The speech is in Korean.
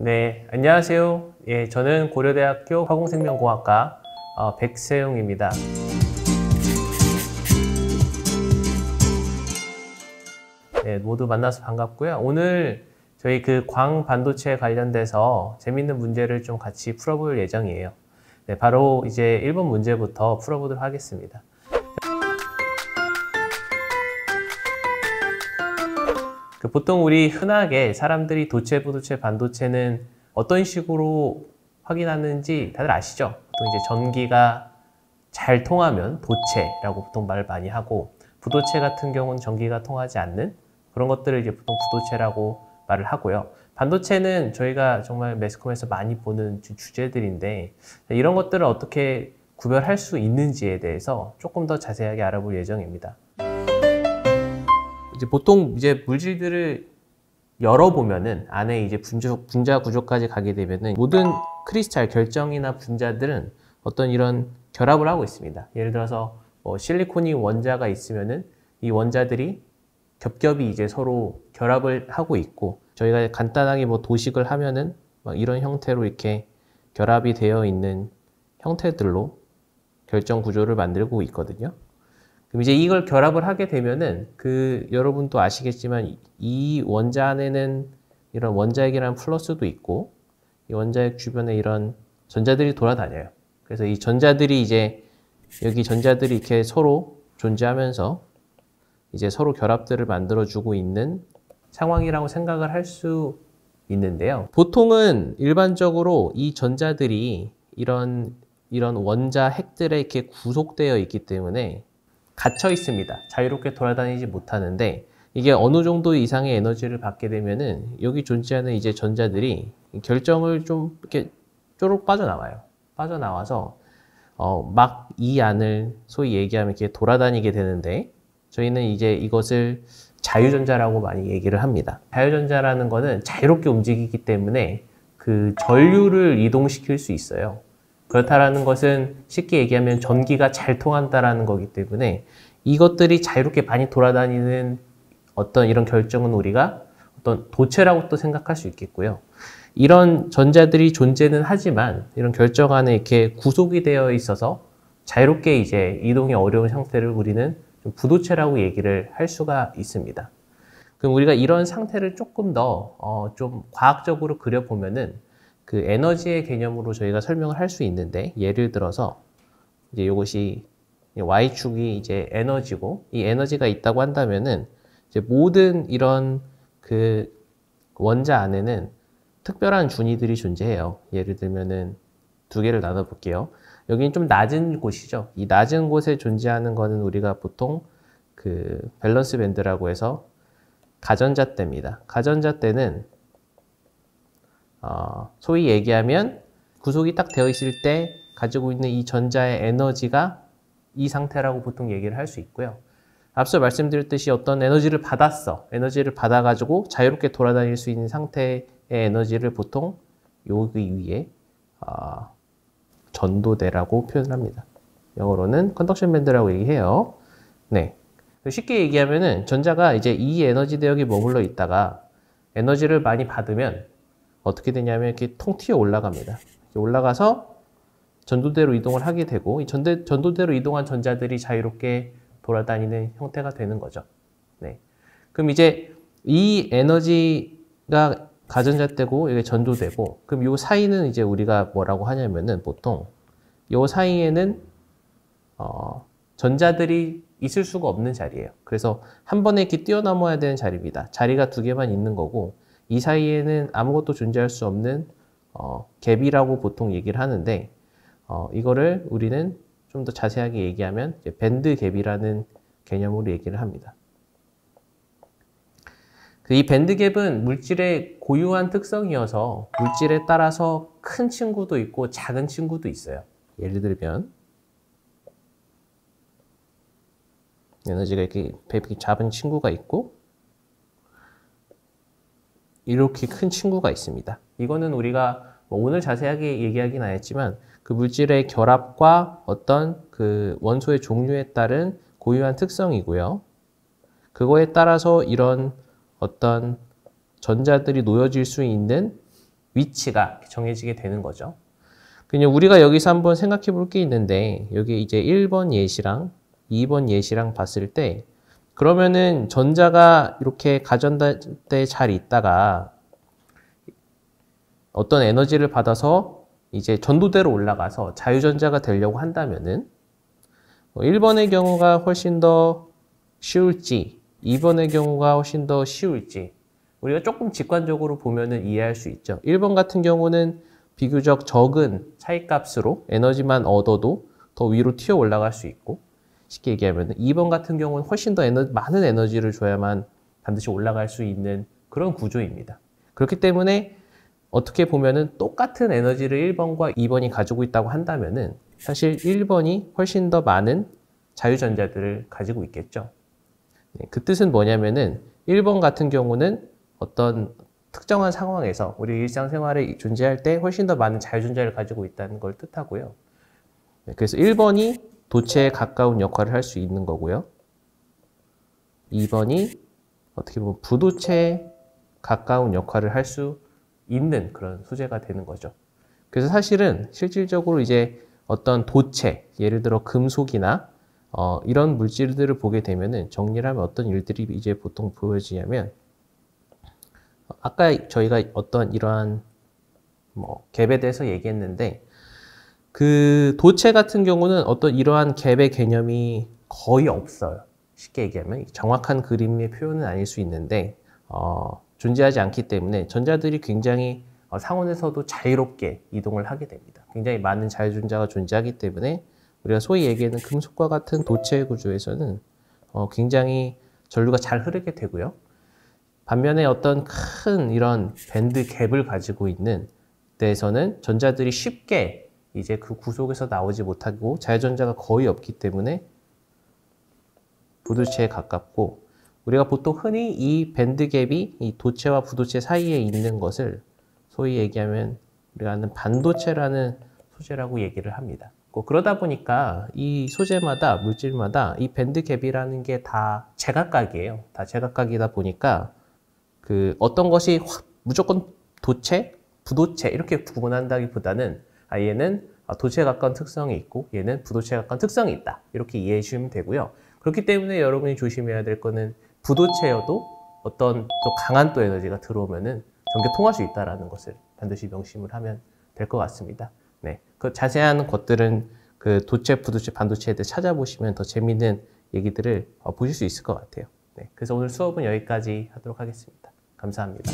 네, 안녕하세요. 예, 저는 고려대학교 화공생명공학과 백세용입니다. 네, 모두 만나서 반갑고요. 오늘 저희 그 광반도체 관련돼서 재밌는 문제를 좀 같이 풀어볼 예정이에요. 네, 바로 이제 1번 문제부터 풀어보도록 하겠습니다. 보통 우리 흔하게 사람들이 도체, 부도체, 반도체는 어떤 식으로 확인하는지 다들 아시죠? 보통 이제 전기가 잘 통하면 도체라고 보통 말을 많이 하고, 부도체 같은 경우는 전기가 통하지 않는 그런 것들을 이제 보통 부도체라고 말을 하고요. 반도체는 저희가 정말 매스컴에서 많이 보는 주제들인데, 이런 것들을 어떻게 구별할 수 있는지에 대해서 조금 더 자세하게 알아볼 예정입니다. 이제 보통 이제 물질들을 열어보면은 안에 이제 분자 구조까지 가게 되면은 모든 크리스탈 결정이나 분자들은 어떤 이런 결합을 하고 있습니다. 예를 들어서 실리콘이 원자가 있으면은 이 원자들이 겹겹이 이제 서로 결합을 하고 있고, 저희가 간단하게 도식을 하면은 막 이런 형태로 이렇게 결합이 되어 있는 형태들로 결정 구조를 만들고 있거든요. 그럼 이제 이걸 결합을 하게 되면은 여러분도 아시겠지만 이 원자 안에는 이런 원자핵이라는 플러스도 있고, 이 원자핵 주변에 이런 전자들이 돌아다녀요. 그래서 이 전자들이 이제 여기 전자들이 이렇게 서로 존재하면서 이제 서로 결합들을 만들어주고 있는 상황이라고 생각을 할 수 있는데요. 보통은 일반적으로 이 전자들이 이런 원자 핵들에 이렇게 구속되어 있기 때문에 gat혀 있습니다. 자유롭게 돌아다니지 못하는데, 이게 어느 정도 이상의 에너지를 받게 되면은 여기 존재하는 이제 전자들이 결정을 좀 이렇게 쪼록 빠져나와요. 빠져나와서 막 이 안을 소위 얘기하면 이렇게 돌아다니게 되는데, 저희는 이제 이것을 자유전자라고 많이 얘기를 합니다. 자유전자라는 거는 자유롭게 움직이기 때문에 그 전류를 이동시킬 수 있어요. 그렇다라는 것은 쉽게 얘기하면 전기가 잘 통한다라는 거기 때문에 이것들이 자유롭게 많이 돌아다니는 어떤 이런 결정은 우리가 어떤 도체라고 또 생각할 수 있겠고요. 이런 전자들이 존재는 하지만 이런 결정 안에 이렇게 구속이 되어 있어서 자유롭게 이제 이동이 어려운 상태를 우리는 좀 부도체라고 얘기를 할 수가 있습니다. 그럼 우리가 이런 상태를 조금 더 좀 과학적으로 그려보면은 그 에너지의 개념으로 저희가 설명을 할 수 있는데, 예를 들어서 이제 이것이 Y축이 이제 에너지고, 이 에너지가 있다고 한다면은 이제 모든 이런 그 원자 안에는 특별한 준위들이 존재해요. 예를 들면은 두 개를 나눠 볼게요. 여기는 좀 낮은 곳이죠. 이 낮은 곳에 존재하는 거는 우리가 보통 그 밸런스 밴드라고 해서 가전자대입니다. 가전자대는 소위 얘기하면 구속이 딱 되어 있을 때 가지고 있는 이 전자의 에너지가 이 상태라고 보통 얘기를 할 수 있고요. 앞서 말씀드렸듯이 어떤 에너지를 받았어. 에너지를 받아가지고 자유롭게 돌아다닐 수 있는 상태의 에너지를 보통 여기 위에 전도대라고 표현을 합니다. 영어로는 컨덕션 밴드라고 얘기해요. 네. 쉽게 얘기하면은 전자가 이제 이 에너지 대역에 머물러 있다가 에너지를 많이 받으면 어떻게 되냐면 이렇게 통 튀어 올라갑니다. 이렇게 올라가서 전도대로 이동을 하게 되고, 이 전도대로 이동한 전자들이 자유롭게 돌아다니는 형태가 되는 거죠. 네. 그럼 이제 이 에너지가 가전자대고 이게 전도되고, 그럼 이 사이는 이제 우리가 뭐라고 하냐면은 보통 이 사이에는 전자들이 있을 수가 없는 자리예요. 그래서 한 번에 이렇게 뛰어넘어야 되는 자리입니다. 자리가 두 개만 있는 거고, 이 사이에는 아무것도 존재할 수 없는 갭이라고 보통 얘기를 하는데, 이거를 우리는 좀 더 자세하게 얘기하면 이제 밴드 갭이라는 개념으로 얘기를 합니다. 이 밴드 갭은 물질의 고유한 특성이어서 물질에 따라서 큰 친구도 있고 작은 친구도 있어요. 예를 들면 에너지가 이렇게 작은 친구가 있고 이렇게 큰 친구가 있습니다. 이거는 우리가 오늘 자세하게 얘기하긴 안 했지만 그 물질의 결합과 어떤 그 원소의 종류에 따른 고유한 특성이고요. 그거에 따라서 이런 어떤 전자들이 놓여질 수 있는 위치가 정해지게 되는 거죠. 그냥 우리가 여기서 한번 생각해 볼 게 있는데 여기 이제 1번 예시랑 2번 예시랑 봤을 때 그러면은 전자가 이렇게 가전대에 잘 있다가 어떤 에너지를 받아서 이제 전도대로 올라가서 자유전자가 되려고 한다면은 1번의 경우가 훨씬 더 쉬울지 2번의 경우가 훨씬 더 쉬울지 우리가 조금 직관적으로 보면은 이해할 수 있죠. 1번 같은 경우는 비교적 적은 차이값으로 에너지만 얻어도 더 위로 튀어 올라갈 수 있고 쉽게 얘기하면 2번 같은 경우는 훨씬 더 많은 에너지를 줘야만 반드시 올라갈 수 있는 그런 구조입니다. 그렇기 때문에 어떻게 보면은 똑같은 에너지를 1번과 2번이 가지고 있다고 한다면은 사실 1번이 훨씬 더 많은 자유전자들을 가지고 있겠죠. 그 뜻은 뭐냐면은 1번 같은 경우는 어떤 특정한 상황에서 우리 일상생활에 존재할 때 훨씬 더 많은 자유전자를 가지고 있다는 걸 뜻하고요. 그래서 1번이 도체에 가까운 역할을 할 수 있는 거고요. 2번이 어떻게 보면 부도체에 가까운 역할을 할 수 있는 그런 소재가 되는 거죠. 그래서 사실은 실질적으로 이제 어떤 도체, 예를 들어 금속이나 이런 물질들을 보게 되면은 정리를 하면 어떤 일들이 이제 보통 보여지냐면 아까 저희가 어떤 이러한 갭에 대해서 얘기했는데 그 도체 같은 경우는 어떤 이러한 갭의 개념이 거의 없어요. 쉽게 얘기하면 정확한 그림의 표현은 아닐 수 있는데 존재하지 않기 때문에 전자들이 굉장히 상온에서도 자유롭게 이동을 하게 됩니다. 굉장히 많은 자유전자가 존재하기 때문에 우리가 소위 얘기하는 금속과 같은 도체 구조에서는 굉장히 전류가 잘 흐르게 되고요. 반면에 어떤 큰 이런 밴드 갭을 가지고 있는 데에서는 전자들이 쉽게 이제 그 구속에서 나오지 못하고 자유전자가 거의 없기 때문에 부도체에 가깝고 우리가 보통 흔히 이 밴드 갭이 이 도체와 부도체 사이에 있는 것을 소위 얘기하면 우리가 아는 반도체라는 소재라고 얘기를 합니다. 그러다 보니까 이 소재마다 물질마다 이 밴드 갭이라는 게 다 제각각이에요. 다 제각각이다 보니까 그 어떤 것이 무조건 도체, 부도체 이렇게 구분한다기보다는 얘는 도체에 가까운 특성이 있고 얘는 부도체에 가까운 특성이 있다. 이렇게 이해해 주시면 되고요. 그렇기 때문에 여러분이 조심해야 될 거는 부도체여도 어떤 또 강한 또 에너지가 들어오면은 전개 통할 수 있다는 것을 반드시 명심을 하면 될 것 같습니다. 네, 그 자세한 것들은 그 도체, 부도체, 반도체에 대해 찾아보시면 더 재미있는 얘기들을 보실 수 있을 것 같아요. 네, 그래서 오늘 수업은 여기까지 하도록 하겠습니다. 감사합니다.